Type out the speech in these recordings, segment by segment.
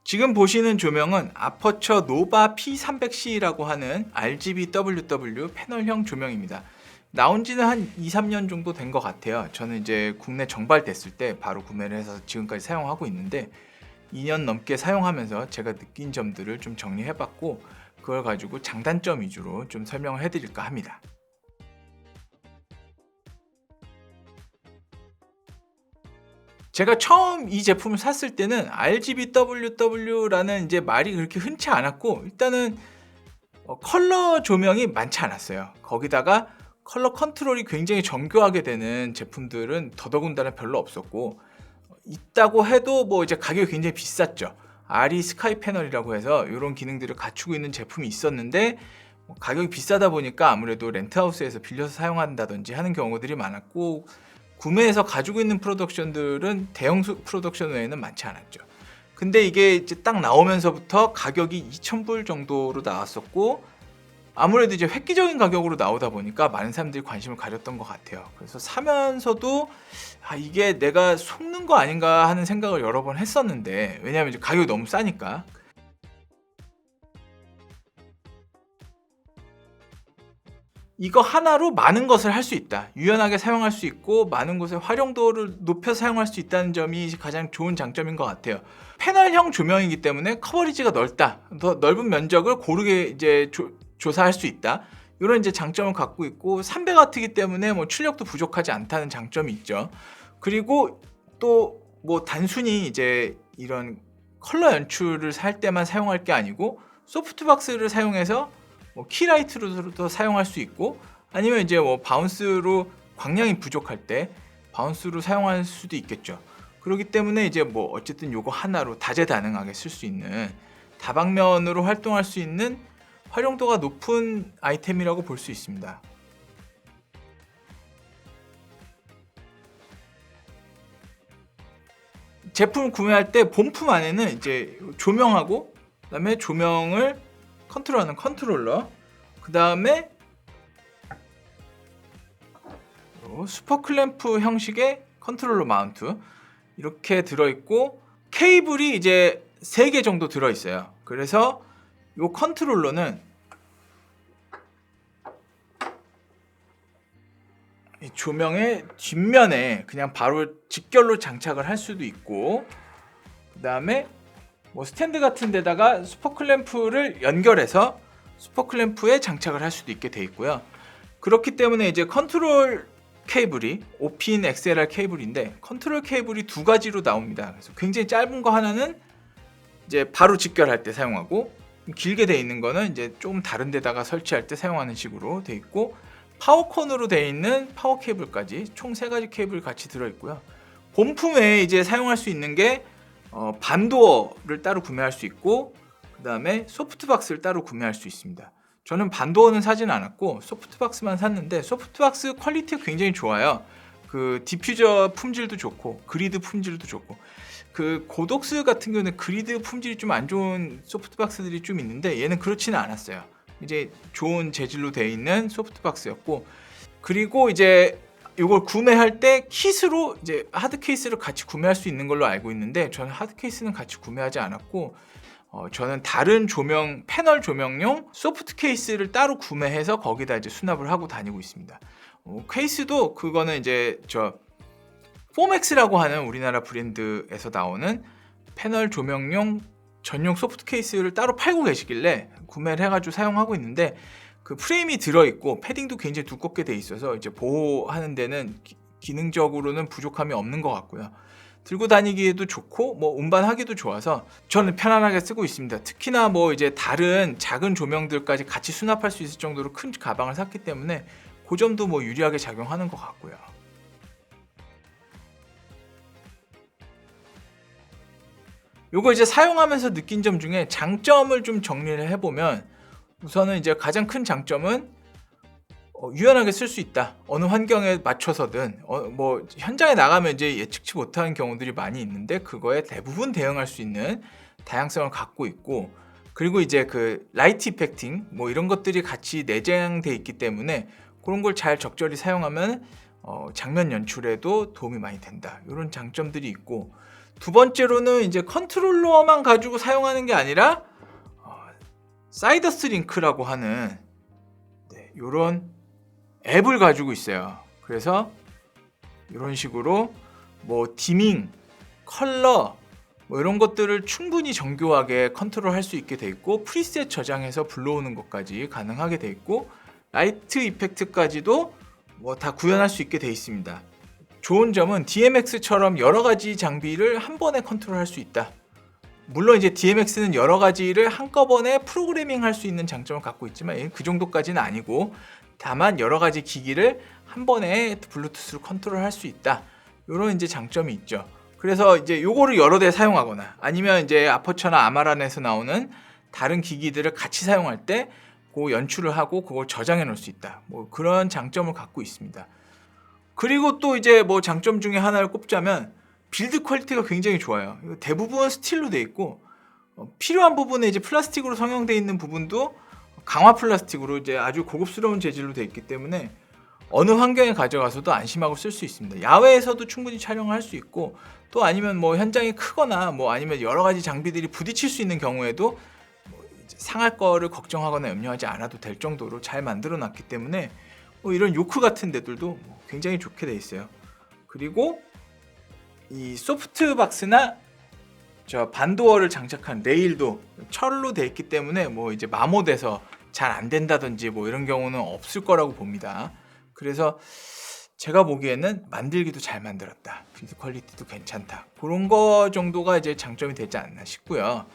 지금 보시는 조명은 아퍼처 노바 P300C라고 하는 RGB-WW 패널형 조명입니다. 나온 지는 한 2-3년 정도 된 것 같아요. 저는 이제 국내 정발됐을 때 바로 구매를 해서 지금까지 사용하고 있는데 2년 넘게 사용하면서 제가 느낀 점들을 좀 정리해봤고 그걸 가지고 장단점 위주로 좀 설명을 해드릴까 합니다. 제가 처음 이 제품을 샀을 때는 RGBWW라는 이제 말이 그렇게 흔치 않았고 일단은 컬러 조명이 많지 않았어요. 거기다가 컬러 컨트롤이 굉장히 정교하게 되는 제품들은 더더군다나 별로 없었고 있다고 해도 뭐 이제 가격이 굉장히 비쌌죠. RE 스카이 패널이라고 해서 이런 기능들을 갖추고 있는 제품이 있었는데 가격이 비싸다 보니까 아무래도 렌트하우스에서 빌려서 사용한다든지 하는 경우들이 많았고 구매해서 가지고 있는 프로덕션들은 대형 프로덕션 외에는 많지 않았죠. 근데 이게 이제 딱 나오면서부터 가격이 2,000불 정도로 나왔었고 아무래도 이제 획기적인 가격으로 나오다 보니까 많은 사람들이 관심을 가졌던 것 같아요. 그래서 사면서도 이게 내가 속는 거 아닌가 하는 생각을 여러 번 했었는데 왜냐하면 이제 가격이 너무 싸니까. 이거 하나로 많은 것을 할 수 있다. 유연하게 사용할 수 있고 많은 곳에 활용도를 높여 사용할 수 있다는 점이 가장 좋은 장점인 것 같아요. 패널형 조명이기 때문에 커버리지가 넓다. 더 넓은 면적을 고르게 이제 조사할 수 있다. 이런 이제 장점을 갖고 있고 300W이기 때문에 뭐 출력도 부족하지 않다는 장점이 있죠. 그리고 또 뭐 단순히 이제 이런 컬러 연출을 할 때만 사용할 게 아니고 소프트박스를 사용해서 키라이트로도 사용할 수 있고 아니면 이제 뭐 바운스로 광량이 부족할 때 바운스로 사용할 수도 있겠죠. 그렇기 때문에 이제 뭐 어쨌든 요거 하나로 다재다능하게 쓸 수 있는 다방면으로 활동할 수 있는 활용도가 높은 아이템이라고 볼 수 있습니다. 제품을 구매할 때 본품 안에는 이제 조명하고 그다음에 조명을 컨트롤하는 컨트롤러, 그 다음에 슈퍼클램프 형식의 컨트롤러 마운트 이렇게 들어있고 케이블이 이제 3개 정도 들어있어요. 그래서 이 컨트롤러는 이 조명의 뒷면에 그냥 바로 직결로 장착을 할 수도 있고 그 다음에 뭐 스탠드 같은 데다가 슈퍼클램프를 연결해서 슈퍼클램프에 장착을 할 수도 있게 돼 있고요. 그렇기 때문에 이제 컨트롤 케이블이 5핀 XLR 케이블인데 컨트롤 케이블이 2가지로 나옵니다. 그래서 굉장히 짧은 거 하나는 이제 바로 직결할 때 사용하고 길게 돼 있는 거는 이제 좀 다른 데다가 설치할 때 사용하는 식으로 돼 있고 파워콘으로 돼 있는 파워 케이블까지 총 3가지 케이블 같이 들어 있고요. 본품에 이제 사용할 수 있는 게 반도어를 따로 구매할 수 있고 그 다음에 소프트박스를 따로 구매할 수 있습니다. 저는 반도어는 사진 않았고 소프트박스만 샀는데 소프트박스 퀄리티가 굉장히 좋아요. 그 디퓨저 품질도 좋고 그리드 품질도 좋고 그 고독스 같은 경우는 그리드 품질이 좀 안 좋은 소프트박스들이 좀 있는데 얘는 그렇지는 않았어요. 이제 좋은 재질로 되어 있는 소프트박스였고 그리고 이제 이걸 구매할 때 킷으로 이제 하드 케이스를 같이 구매할 수 있는 걸로 알고 있는데 저는 하드 케이스는 같이 구매하지 않았고 저는 다른 조명 패널 조명용 소프트 케이스를 따로 구매해서 거기다 이제 수납을 하고 다니고 있습니다. 케이스도 그거는 이제 포맥스라고 하는 우리나라 브랜드에서 나오는 패널 조명용 전용 소프트 케이스를 따로 팔고 계시길래 구매를 해가지고 사용하고 있는데 그 프레임이 들어있고 패딩도 굉장히 두껍게 돼 있어서 이제 보호하는 데는 기능적으로는 부족함이 없는 것 같고요. 들고 다니기에도 좋고 뭐 운반하기도 좋아서 저는 편안하게 쓰고 있습니다. 특히나 뭐 이제 다른 작은 조명들까지 같이 수납할 수 있을 정도로 큰 가방을 샀기 때문에 그 점도 뭐 유리하게 작용하는 것 같고요. 요거 이제 사용하면서 느낀 점 중에 장점을 좀 정리를 해보면 우선은 이제 가장 큰 장점은 유연하게 쓸 수 있다. 어느 환경에 맞춰서든 뭐 현장에 나가면 이제 예측치 못하는 경우들이 많이 있는데 그거에 대부분 대응할 수 있는 다양성을 갖고 있고 그리고 이제 그 라이트 이펙팅 뭐 이런 것들이 같이 내장돼 있기 때문에 그런 걸 잘 적절히 사용하면 장면 연출에도 도움이 많이 된다. 이런 장점들이 있고 두 번째로는 이제 컨트롤러만 가지고 사용하는 게 아니라 사이더스 링크라고 하는 이런 앱을 가지고 있어요. 그래서 이런 식으로 뭐 디밍, 컬러 뭐 이런 것들을 충분히 정교하게 컨트롤할 수 있게 돼 있고, 프리셋 저장해서 불러오는 것까지 가능하게 돼 있고, 라이트 이펙트까지도 뭐 다 구현할 수 있게 돼 있습니다. 좋은 점은 DMX처럼 여러 가지 장비를 한 번에 컨트롤할 수 있다. 물론 이제 DMX는 여러 가지를 한꺼번에 프로그래밍 할 수 있는 장점을 갖고 있지만 그 정도까지는 아니고, 다만 여러 가지 기기를 한 번에 블루투스로 컨트롤할 수 있다. 이런 이제 장점이 있죠. 그래서 이제 요거를 여러 대 사용하거나 아니면 이제 아퍼처나 아마란에서 나오는 다른 기기들을 같이 사용할 때 그 연출을 하고 그걸 저장해 놓을 수 있다. 뭐 그런 장점을 갖고 있습니다. 그리고 또 이제 뭐 장점 중에 하나를 꼽자면 빌드 퀄리티가 굉장히 좋아요. 대부분 스틸로 돼 있고, 필요한 부분에 이제 플라스틱으로 성형돼 있는 부분도 강화 플라스틱으로 이제 아주 고급스러운 재질로 돼 있기 때문에 어느 환경에 가져가서도 안심하고 쓸 수 있습니다. 야외에서도 충분히 촬영을 할 수 있고, 또 아니면 뭐 현장이 크거나 뭐 아니면 여러 가지 장비들이 부딪힐 수 있는 경우에도 뭐 이제 상할 거를 걱정하거나 염려하지 않아도 될 정도로 잘 만들어 놨기 때문에 뭐 이런 요크 같은 데들도 굉장히 좋게 돼 있어요. 그리고 이 소프트박스나 저 반도어를 장착한 레일도 철로 돼 있기 때문에 뭐 이제 마모돼서 잘 안 된다든지 뭐 이런 경우는 없을 거라고 봅니다. 그래서 제가 보기에는 만들기도 잘 만들었다, 빌드 퀄리티도 괜찮다, 그런 거 정도가 이제 장점이 되지 않나 싶고요.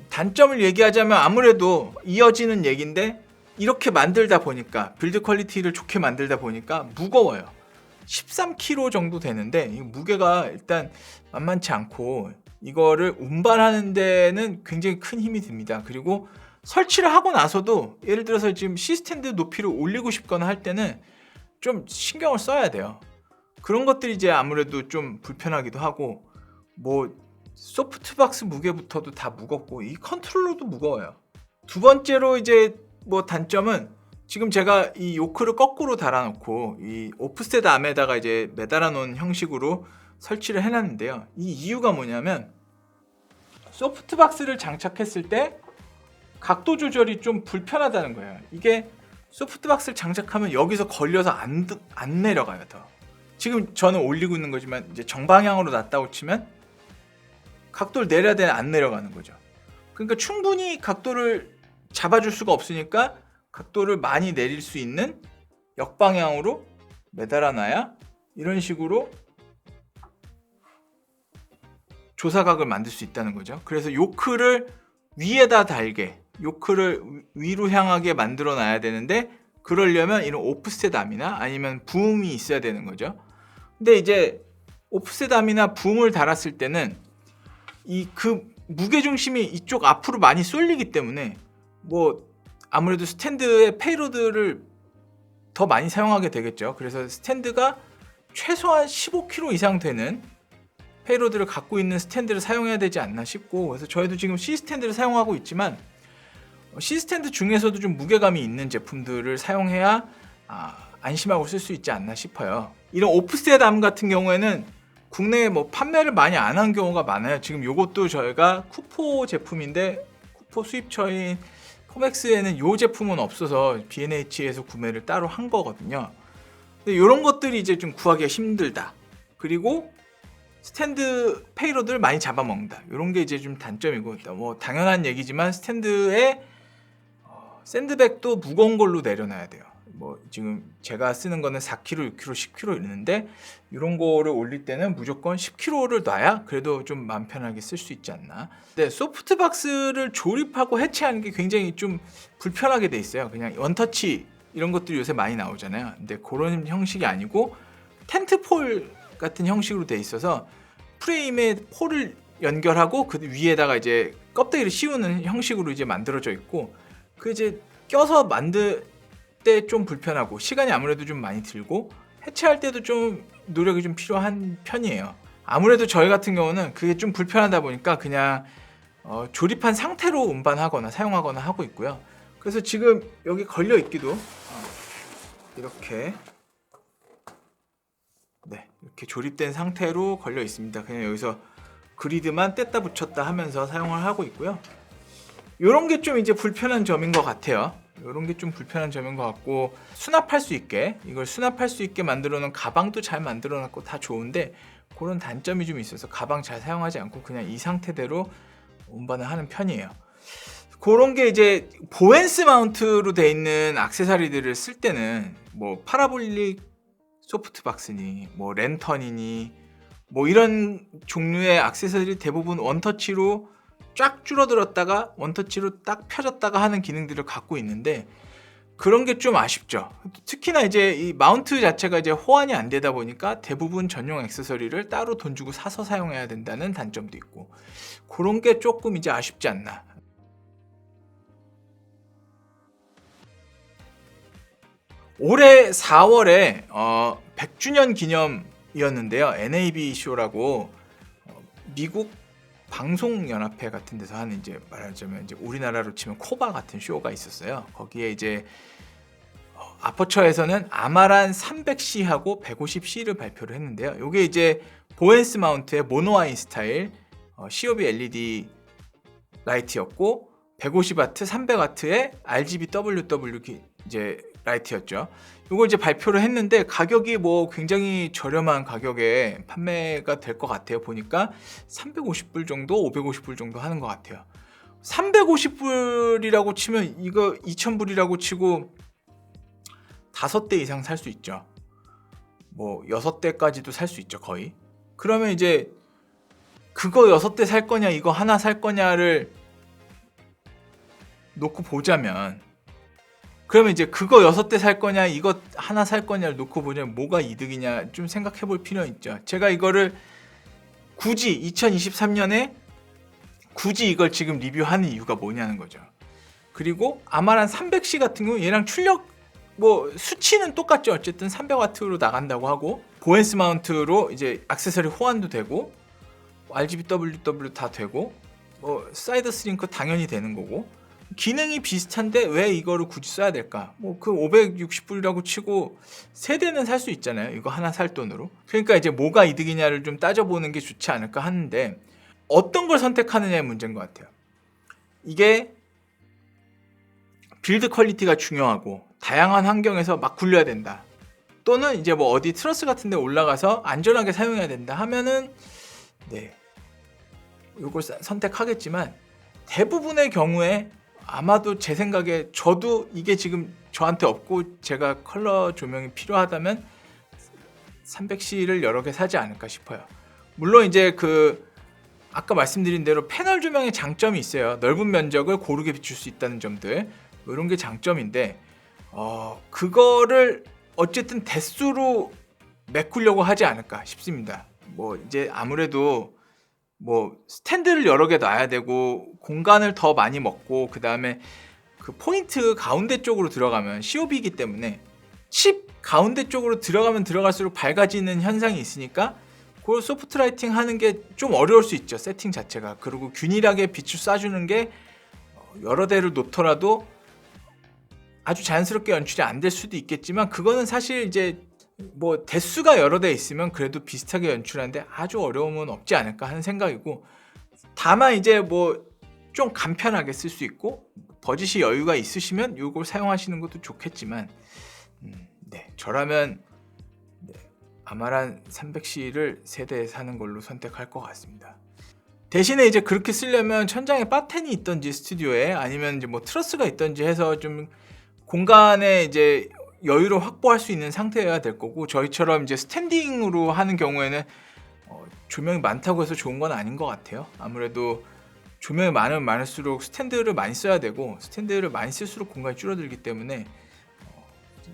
단점을 얘기하자면 아무래도 이어지는 얘기인데, 이렇게 만들다 보니까 빌드 퀄리티를 좋게 만들다 보니까 무거워요. 13kg 정도 되는데 이 무게가 일단 만만치 않고, 이거를 운반하는 데는 굉장히 큰 힘이 듭니다. 그리고 설치를 하고 나서도 예를 들어서 지금 시스탠드 높이를 올리고 싶거나 할 때는 좀 신경을 써야 돼요. 그런 것들이 이제 아무래도 좀 불편하기도 하고, 뭐 소프트박스 무게부터도 다 무겁고 이 컨트롤러도 무거워요. 두 번째로 이제 뭐 단점은, 지금 제가 이 요크를 거꾸로 달아놓고 이 오프셋 암에다가 이제 매달아 놓은 형식으로 설치를 해놨는데요. 이 이유가 뭐냐면, 소프트박스를 장착했을 때 각도 조절이 좀 불편하다는 거예요. 이게 소프트박스를 장착하면 여기서 걸려서 안 내려가요. 더. 지금 저는 올리고 있는 거지만 이제 정방향으로 놨다고 치면 각도를 내려야 되는데 안 내려가는 거죠. 그러니까 충분히 각도를 잡아줄 수가 없으니까 각도를 많이 내릴 수 있는 역방향으로 매달아 놔야 이런 식으로 조사각을 만들 수 있다는 거죠. 그래서 요크를 위에다 달게, 요크를 위로 향하게 만들어 놔야 되는데, 그러려면 이런 오프셋 암이나 아니면 붐이 있어야 되는 거죠. 근데 이제 오프셋 암이나 붐을 달았을 때는 그 무게중심이 이쪽 앞으로 많이 쏠리기 때문에 뭐 아무래도 스탠드의 페이로드를 더 많이 사용하게 되겠죠. 그래서 스탠드가 최소한 15kg 이상 되는 페이로드를 갖고 있는 스탠드를 사용해야 되지 않나 싶고, 그래서 저희도 지금 C 스탠드를 사용하고 있지만 C 스탠드 중에서도 좀 무게감이 있는 제품들을 사용해야 안심하고 쓸 수 있지 않나 싶어요. 이런 오프셋 암 같은 경우에는 국내에 뭐 판매를 많이 안 한 경우가 많아요. 지금 이것도 저희가 쿠포 제품인데, 쿠포 수입처인 코맥스에는 이 제품은 없어서 B&H에서 구매를 따로 한 거거든요. 근데 이런 것들이 이제 좀 구하기가 힘들다. 그리고 스탠드 페이로드를 많이 잡아먹는다. 이런 게 이제 좀 단점이고, 뭐 당연한 얘기지만 스탠드에 샌드백도 무거운 걸로 내려놔야 돼요. 뭐 지금 제가 쓰는 거는 4kg, 6kg, 10kg 있는데 이런 거를 올릴 때는 무조건 10kg를 놔야 그래도 좀 마음 편하게 쓸 수 있지 않나. 근데 소프트박스를 조립하고 해체하는 게 굉장히 좀 불편하게 돼 있어요. 그냥 원터치 이런 것들이 요새 많이 나오잖아요. 근데 그런 형식이 아니고 텐트폴 같은 형식으로 돼 있어서 프레임에 폴을 연결하고 그 위에다가 이제 껍데기를 씌우는 형식으로 이제 만들어져 있고, 그 이제 껴서 만들 때 좀 불편하고 시간이 아무래도 좀 많이 들고 해체할 때도 좀 노력이 좀 필요한 편이에요. 아무래도 저희 같은 경우는 그게 좀 불편하다 보니까 그냥 조립한 상태로 운반하거나 사용하거나 하고 있고요. 그래서 지금 여기 걸려 있기도 이렇게 이렇게 조립된 상태로 걸려 있습니다. 그냥 여기서 그리드만 뗐다 붙였다 하면서 사용을 하고 있고요. 이런 게 좀 이제 불편한 점인 것 같아요. 이런 게 좀 불편한 점인 것 같고, 수납할 수 있게, 이걸 수납할 수 있게 만들어 놓은 가방도 잘 만들어 놨고 다 좋은데, 그런 단점이 좀 있어서 가방 잘 사용하지 않고 그냥 이 상태대로 운반을 하는 편이에요. 그런 게 이제 보엔스 마운트로 돼 있는 액세서리들을 쓸 때는 뭐 파라볼릭 소프트박스니 뭐 랜턴이니 뭐 이런 종류의 액세서리 대부분 원터치로 쫙 줄어들었다가 원터치로 딱 펴졌다가 하는 기능들을 갖고 있는데, 그런 게 좀 아쉽죠. 특히나 이제 이 마운트 자체가 이제 호환이 안 되다 보니까 대부분 전용 액세서리를 따로 돈 주고 사서 사용해야 된다는 단점도 있고, 그런 게 조금 이제 아쉽지 않나. 올해 4월에 100주년 기념이었는데요. NAB 쇼라고 미국 방송연합회 같은 데서 하는, 이제 말하자면 이제 우리나라로 치면 코바 같은 쇼가 있었어요. 거기에 이제 아퍼처에서는 아마란 300C하고 150C를 발표를 했는데요. 이게 이제 보엔스 마운트의 모노아인 스타일 COB LED 라이트였고, 150W, 300W의 RGB WW 이제 라이트였죠. 이걸 이제 발표를 했는데 가격이 뭐 굉장히 저렴한 가격에 판매가 될 것 같아요. 보니까 350불 정도, 550불 정도 하는 것 같아요. 350불이라고 치면 이거 2000불이라고 치고 5대 이상 살 수 있죠. 뭐 6대까지도 살 수 있죠, 거의. 그러면 이제 그거 6대 살 거냐, 이거 하나 살 거냐를 놓고 보자면, 그러면 이제 그거 6대 살 거냐, 이거 하나 살 거냐를 놓고 보자면 뭐가 이득이냐 좀 생각해 볼 필요는 있죠. 제가 이거를 굳이 2023년에 굳이 이걸 지금 리뷰하는 이유가 뭐냐는 거죠. 그리고 아마란 300C 같은 경우 얘랑 출력 뭐 수치는 똑같죠. 어쨌든 300W로 나간다고 하고, 보엔스 마운트로 이제 액세서리 호환도 되고, RGB WW 다 되고, 뭐 사이드 스링크 당연히 되는 거고, 기능이 비슷한데 왜 이거를 굳이 써야 될까? 뭐 그 560불이라고 치고 3대는 살 수 있잖아요. 이거 하나 살 돈으로. 그러니까 이제 뭐가 이득이냐를 좀 따져보는 게 좋지 않을까 하는데, 어떤 걸 선택하느냐의 문제인 것 같아요. 이게 빌드 퀄리티가 중요하고 다양한 환경에서 막 굴려야 된다, 또는 이제 뭐 어디 트러스 같은 데 올라가서 안전하게 사용해야 된다 하면은 네, 이걸 선택하겠지만, 대부분의 경우에 아마도 제 생각에 저도 이게 지금 저한테 없고 제가 컬러 조명이 필요하다면 300C를 여러 개 사지 않을까 싶어요. 물론 이제 그 아까 말씀드린 대로 패널 조명의 장점이 있어요. 넓은 면적을 고르게 비출 수 있다는 점들, 이런 게 장점인데 그거를 어쨌든 대수로 메꾸려고 하지 않을까 싶습니다. 뭐 이제 아무래도 뭐 스탠드를 여러 개 놔야 되고 공간을 더 많이 먹고, 그 다음에 그 포인트 가운데 쪽으로 들어가면 COB이기 때문에 칩 가운데 쪽으로 들어가면 들어갈수록 밝아지는 현상이 있으니까 그걸 소프트 라이팅 하는 게 좀 어려울 수 있죠, 세팅 자체가. 그리고 균일하게 빛을 쏴주는 게 여러 대를 놓더라도 아주 자연스럽게 연출이 안 될 수도 있겠지만, 그거는 사실 이제 뭐 대수가 여러 대 있으면 그래도 비슷하게 연출하는데 아주 어려움은 없지 않을까 하는 생각이고, 다만 이제 뭐 좀 간편하게 쓸 수 있고 버짓이 여유가 있으시면 이걸 사용하시는 것도 좋겠지만, 네, 저라면 네, 아마란 300C를 3대 사는 걸로 선택할 것 같습니다. 대신에 이제 그렇게 쓰려면 천장에 바텐이 있던지 스튜디오에, 아니면 이제 뭐 트러스가 있던지 해서 좀 공간에 이제 여유를 확보할 수 있는 상태여야 될 거고, 저희처럼 이제 스탠딩으로 하는 경우에는 조명이 많다고 해서 좋은 건 아닌 것 같아요. 아무래도 조명이 많으면 많을수록 스탠드를 많이 써야 되고, 스탠드를 많이 쓸수록 공간이 줄어들기 때문에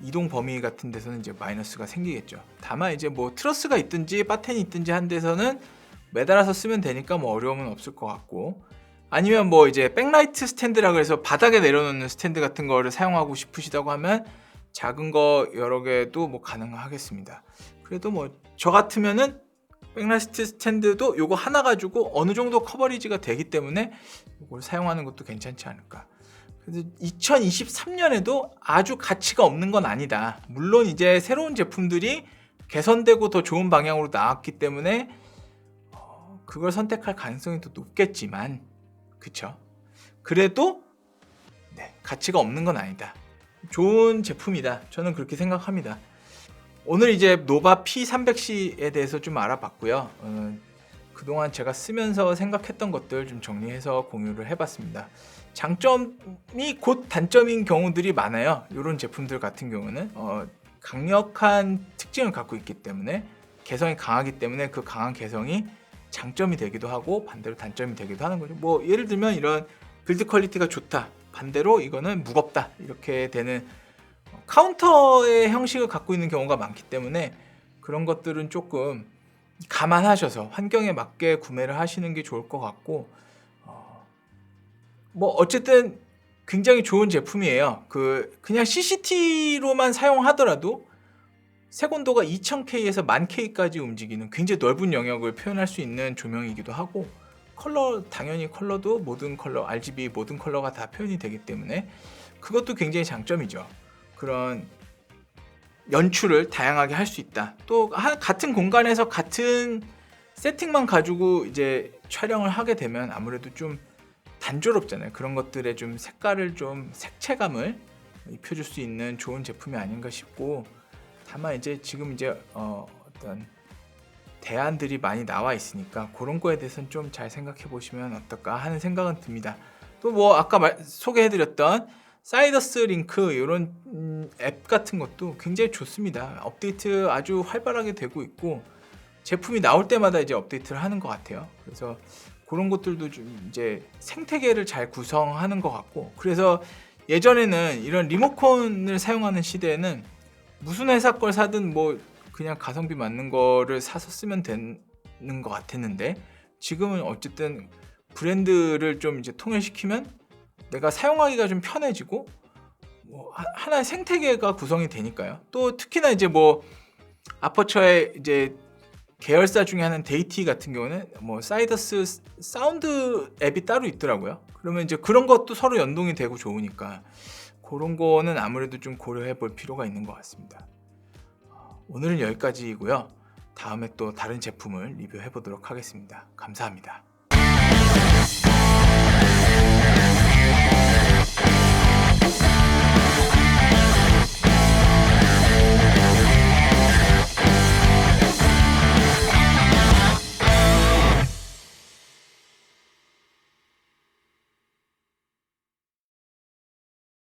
이동 범위 같은 데서는 이제 마이너스가 생기겠죠. 다만 이제 뭐 트러스가 있든지 바텐이 있든지 한 데서는 매달아서 쓰면 되니까 뭐 어려움은 없을 것 같고, 아니면 뭐 이제 백라이트 스탠드라고 해서 바닥에 내려놓는 스탠드 같은 거를 사용하고 싶으시다고 하면 작은 거 여러 개도 뭐 가능하겠습니다. 그래도 뭐 저 같으면은 백라이트 스탠드도 요거 하나 가지고 어느 정도 커버리지가 되기 때문에 이걸 사용하는 것도 괜찮지 않을까. 그래서 2023년에도 아주 가치가 없는 건 아니다. 물론 이제 새로운 제품들이 개선되고 더 좋은 방향으로 나왔기 때문에 그걸 선택할 가능성이 더 높겠지만, 그쵸? 그래도 네, 가치가 없는 건 아니다. 좋은 제품이다. 저는 그렇게 생각합니다. 오늘 이제 노바 P300C에 대해서 좀 알아봤고요. 그동안 제가 쓰면서 생각했던 것들 좀 정리해서 공유를 해봤습니다. 장점이 곧 단점인 경우들이 많아요. 이런 제품들 같은 경우는 강력한 특징을 갖고 있기 때문에, 개성이 강하기 때문에 그 강한 개성이 장점이 되기도 하고 반대로 단점이 되기도 하는 거죠. 뭐 예를 들면 이런 빌드 퀄리티가 좋다, 반대로 이거는 무겁다, 이렇게 되는 카운터의 형식을 갖고 있는 경우가 많기 때문에 그런 것들은 조금 감안하셔서 환경에 맞게 구매를 하시는 게 좋을 것 같고, 뭐 어쨌든 굉장히 좋은 제품이에요. 그냥 CCT로만 사용하더라도 색온도가 2000K에서 1000K까지 움직이는 굉장히 넓은 영역을 표현할 수 있는 조명이기도 하고, 컬러, 당연히 컬러도 모든 컬러, RGB 모든 컬러가 다 표현이 되기 때문에 그것도 굉장히 장점이죠. 그런 연출을 다양하게 할 수 있다. 또 같은 공간에서 같은 세팅만 가지고 이제 촬영을 하게 되면 아무래도 좀 단조롭잖아요. 그런 것들에 좀 색깔을, 좀 색채감을 입혀줄 수 있는 좋은 제품이 아닌가 싶고, 다만 이제 지금 이제 어떤 대안들이 많이 나와 있으니까 그런 거에 대해서는 좀 잘 생각해 보시면 어떨까 하는 생각은 듭니다. 또 뭐 아까 소개해드렸던 사이더스 링크 이런 앱 같은 것도 굉장히 좋습니다. 업데이트 아주 활발하게 되고 있고 제품이 나올 때마다 이제 업데이트를 하는 것 같아요. 그래서 그런 것들도 좀 이제 생태계를 잘 구성하는 것 같고, 그래서 예전에는 이런 리모컨을 사용하는 시대에는 무슨 회사 걸 사든 뭐 그냥 가성비 맞는 거를 사서 쓰면 되는 것 같았는데, 지금은 어쨌든 브랜드를 좀 이제 통일시키면 내가 사용하기가 좀 편해지고 뭐 하나의 생태계가 구성이 되니까요. 또 특히나 이제 뭐 아퍼처의 이제 계열사 중에 하나는 데이티 같은 경우는 뭐 사이더스 사운드 앱이 따로 있더라고요. 그러면 이제 그런 것도 서로 연동이 되고 좋으니까 그런 거는 아무래도 좀 고려해 볼 필요가 있는 것 같습니다. 오늘은 여기까지이고요. 다음에 또 다른 제품을 리뷰해 보도록 하겠습니다. 감사합니다.